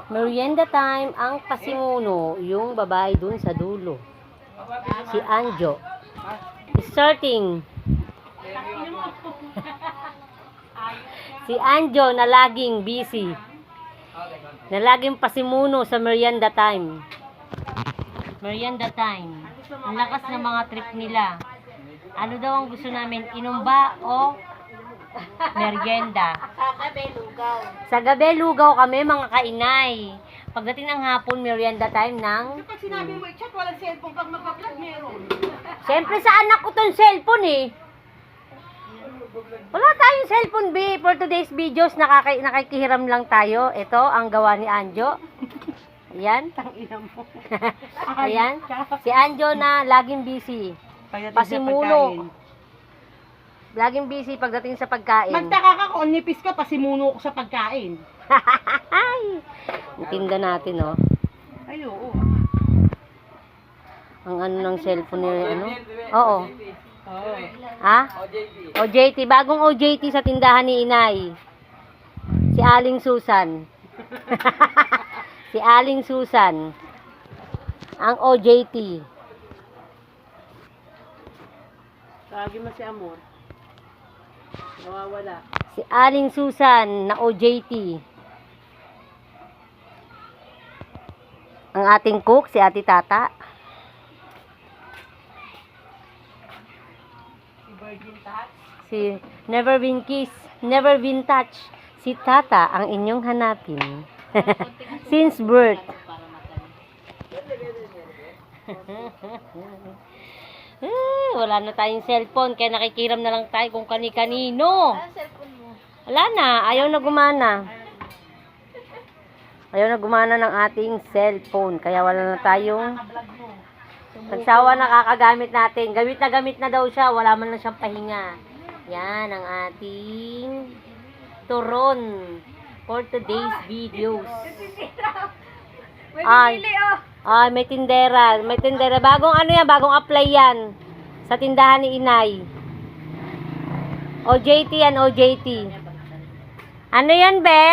Merienda time ang pasimuno, yung babae dun sa dulo. Si Anjo. Starting. Si Anjo na laging busy. Na laging pasimuno sa merienda time. Merienda time. Ang lakas ng mga trip nila. Ano daw ang gusto namin? Inom ba o merienda? Sa gabi, lugaw kami mga kainay. Pagdating ng hapon, merienda time ng... Kapag sinabi mo i-chat, walang cellphone. Pag magpa-vlog, meron. Siyempre sa anak ko tong cellphone eh. Wala tayong cellphone, B. For today's videos, nakikihiram lang tayo. Ito, ang gawa ni Anjo. Ayan. Ayan. Si Anjo na laging busy. Pasimuno. Laging busy pagdating sa pagkain. Magtaka ka kung nipis ka, pasimuno ko sa pagkain. Itinda natin, oh. Ay, oo. Ang ano ng cellphone ni ano? Oo. Oo. Ha? OJT. Bagong OJT sa tindahan ni Inay. Si Aling Susan. Si Aling Susan. Ang OJT. Tawagin mo si Amor. Nawawala. Si Aling Susan na OJT. Ang ating cook, si Ate Tata. Si Virgin Touch. Si Never Been Kiss, Never Been Touch. Si Tata ang inyong hanapin. Since birth. Wala na tayong cellphone, kaya nakikiram na lang tayo kung kani-kanino. Ano cellphone mo? Wala na, ayaw na gumana. Ayaw na gumana ng ating cellphone, kaya wala na tayong... Nagsawa na kakagamit natin. Gamit na daw siya, wala man na siyang pahinga. Yan ang ating turon for today's videos. Ay, may tindera. May tindera. Bagong ano yan, bagong apply yan. Sa tindahan ni Inay. OJT yan, OJT. Ano yan, be?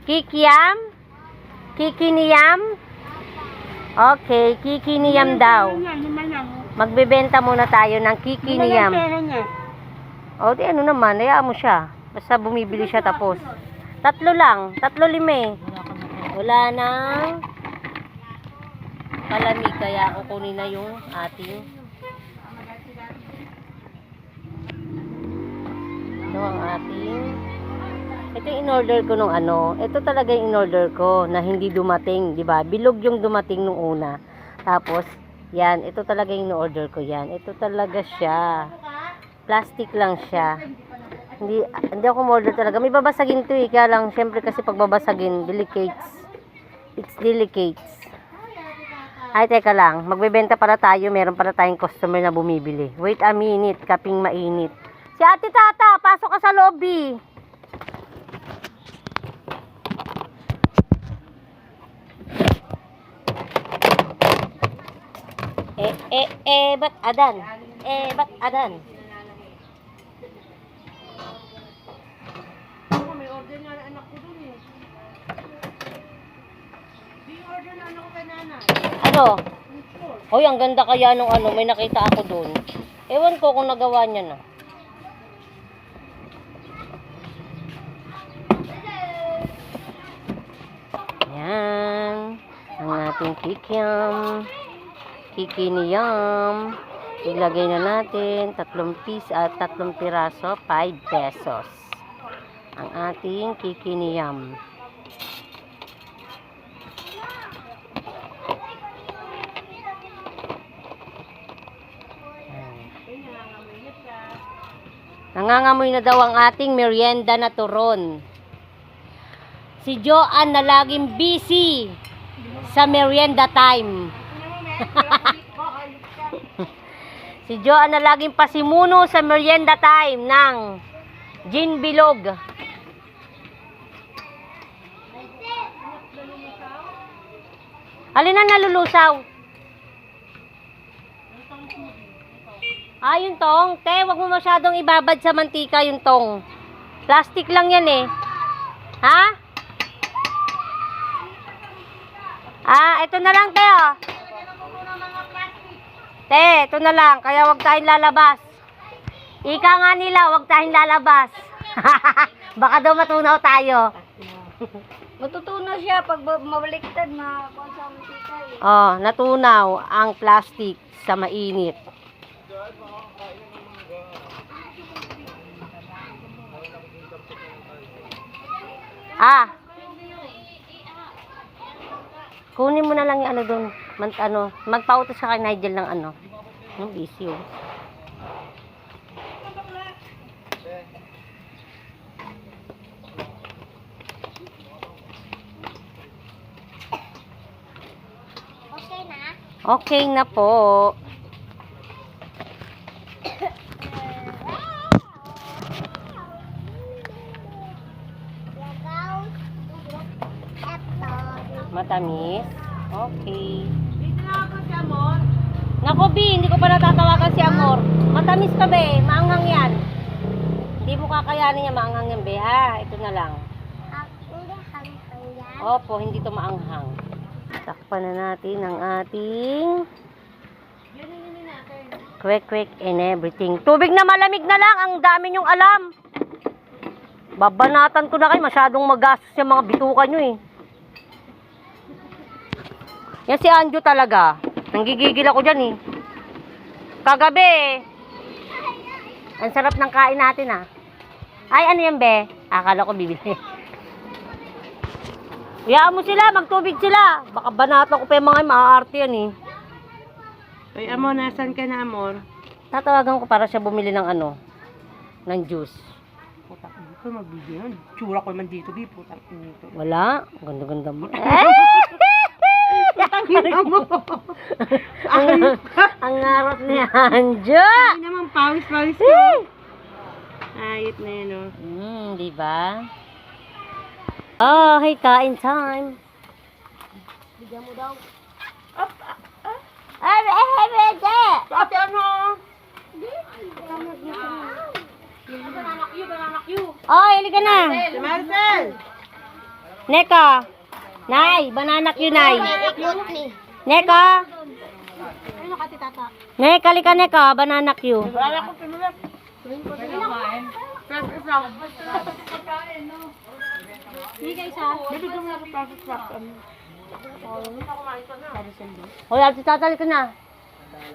Kikiam? Kikiniyam? Okay, kikiniyam daw. Magbebenta muna tayo ng kikiniyam. O, di ano naman, hayaan mo siya. Basta bumibili siya tapos. 3 lang, 3-5. Wala nang palamig, kaya kukunin na yung ating ito ang ating ito yung in-order ko nung ano, ito talaga yung in-order ko na hindi dumating, di ba? Bilog yung dumating nung una. Tapos yan, ito talaga yung in-order ko yan. Ito talaga siya. Plastic lang siya. Hindi ako order talaga. May babasagin to eh. Kaya lang, syempre kasi pag babasagin, delicates. It's delicates. Ay, teka lang. Magbebenta para tayo. Meron para tayong customer na bumibili. Wait a minute. Kaping mainit. Si Ate Tata, pasok ka sa lobby. Ba't adan? Ba't adan? May order nga na anak ko dun eh. May order na anak ko kay nanay. Ano? Hoy, ang ganda kaya nung ano, may nakita ako doon. Ewan ko kung nagawa niya na. Yan. Ang ating kikiam. Kikiniyam. Ilagay na natin 3 piece at 3 piraso, 5 pesos. Ang ating kikiniyam. Nangangamoy na daw ang ating merienda na turon. Si Joanne na laging busy sa merienda time. Si Joanne na laging pasimuno sa merienda time ng gin bilog. Alin na nalulusaw? Yung tong. Te, wag mo masyadong ibabad sa mantika yung tong. Plastic lang yan eh. Ha? ito na lang, Teo. Te, ito na lang. Kaya wag tayong lalabas. Ika nga nila, wag tayong lalabas. Baka daw matunaw tayo. Matutunaw siya pag mabaliktad na kung sa mantika eh. Oh, natunaw ang plastic sa mainit. Ah. Kunin mo na lang yung ano doon. Magpautos ka kay Nigel ng ano. Ang busy oh. Okay na? Okay na po. Lagaw. Eto. Matamis. Okay. Dito na ako si Amor. Nako, B, hindi ko pa natatawagan si Amor. Matamis ka, be. Maanghang yan. Hindi mo kakayanin yan, maanghang yan, be, ha? Ito na lang. Hindi hanggang yan. Opo, hindi to maanghang. Takpan na natin ang ating quick and everything. Tubig na malamig na lang. Ang dami nyong alam. Babanatan ko na kayo. Masyadong magastos yung mga bituka nyo, eh. Yan si Anjo talaga. Nanggigigil ako dyan, eh. Kagabi, ang sarap ng kain natin, ah. Ay, ano yan, be? Akala ko bibili. Hayaan mo sila, magtubig sila. Baka banatan ko pa yung mga maaarte yan, eh. Ay, Amor, nasan ka na, Amor? Tatawagan ko para siya bumili ng ano, ng juice. Putang ina ko, magbibigyan. Tsura ko naman dito, di. Putang ina ito. Wala. Ganda-ganda mo. Putang ina mo. Ang ngarap ni Anjo. Ay naman, pawis-pawis ko. Ayot na yun, oh. Di ba? Oh, hey, kain time. Bigyan mo daw. Ate, ano? Oh, hili ka na. Si Marcel. Neka. Nay, bananak yun, Nay. Ikot ni. Neka. Ano ka titata? Neka, lika, Neka. Bananak yun. Wala ko pinulap. Hindi ka isa. Bibigyan mo na ako plastic. Hoy, ate, tatali ka na.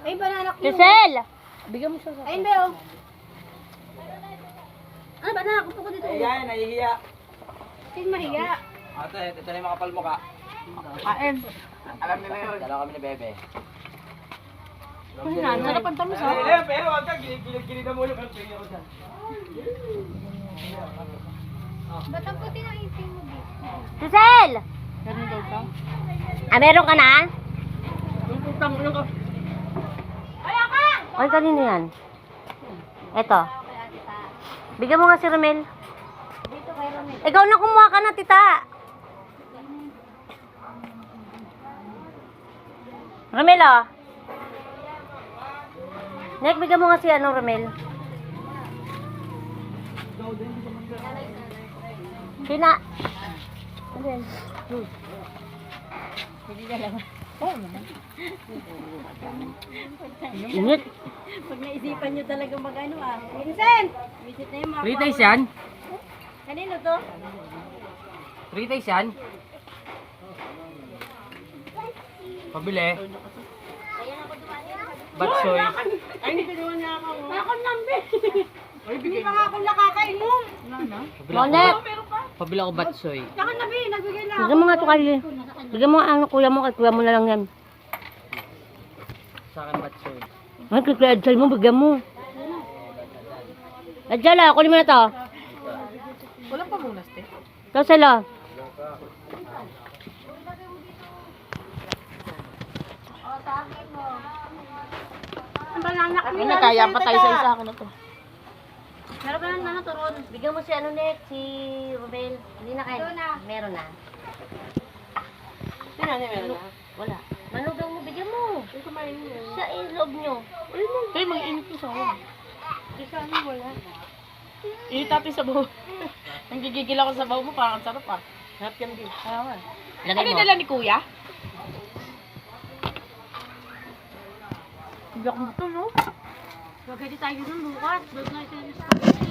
Ay, bananak yun. Giselle! Bigyan mo siya sa... Ayun ba yun? Ano, bananak? Upo ko dito. Ayan, nahihiya. Sino mahiya? Ate, ito na yung makapal mo ka. Kain. Alam nila yun. Dalawa kami ni Bebe. Sarap ang tamis, ha? Ayan, pero wag ka, gilig-gilig na muna. Pero tingin ako dyan. Ba't ang puti ng ipin mo dito? Giselle! Meron daw ka? Ah, meron ka na? Yung putang ina ka. Ay, kanino yan? Eto. Bigyan mo nga si Romel. Dito kay Romel. Ikaw na kumuha ka na, tita. Romel, oh. Nek, bigyan mo nga si ano, Romel. Sina. Ano yan? Init. Pag naisipan nyo talaga mag-ano ah. Vincent! Visit na yung mga... Ritais yan? Kanino to? Ritais yan? Pabili. Batsoy. Ay, hindi ka naman niya ako. Ako nambi! Ay, bigay mo. Ako nakakainom! Pabili ako, Monet. pabili ako batsoy. Saka nabi, nagbigay na Bigyan mo nga ito kay... Bigyan mo ang kuya mo, kay kuya mo na lang yan. Sa akin batsoy. Ay, kay kuya Adjal mo, bigyan mo. Adjal, ah, kunin mo na to. Wala pa muna, Ste. Ito sila. Ang bananak Ay, nakaya pa tayo sa isa ako na to. Meron ka ng ano turon. Bigyan mo si ano, Nek, si Rubel. Hindi na kayo. Ito na. Meron na. Sino na meron na? Wala. Manugang mo, bigyan mo. Ay, kumain mo. Sa ilog nyo. Ay, mag-init ko sa ako. Isa ano, wala. Init natin sa baho. Nanggigigil ako sa baho mo, parang ang sarap ah. Sarap yan din. Lagay mo. Dala ni Kuya? Biyak mo ito, no? Pagkati tayo nun bukas. Ba't na ito yung spaghetti?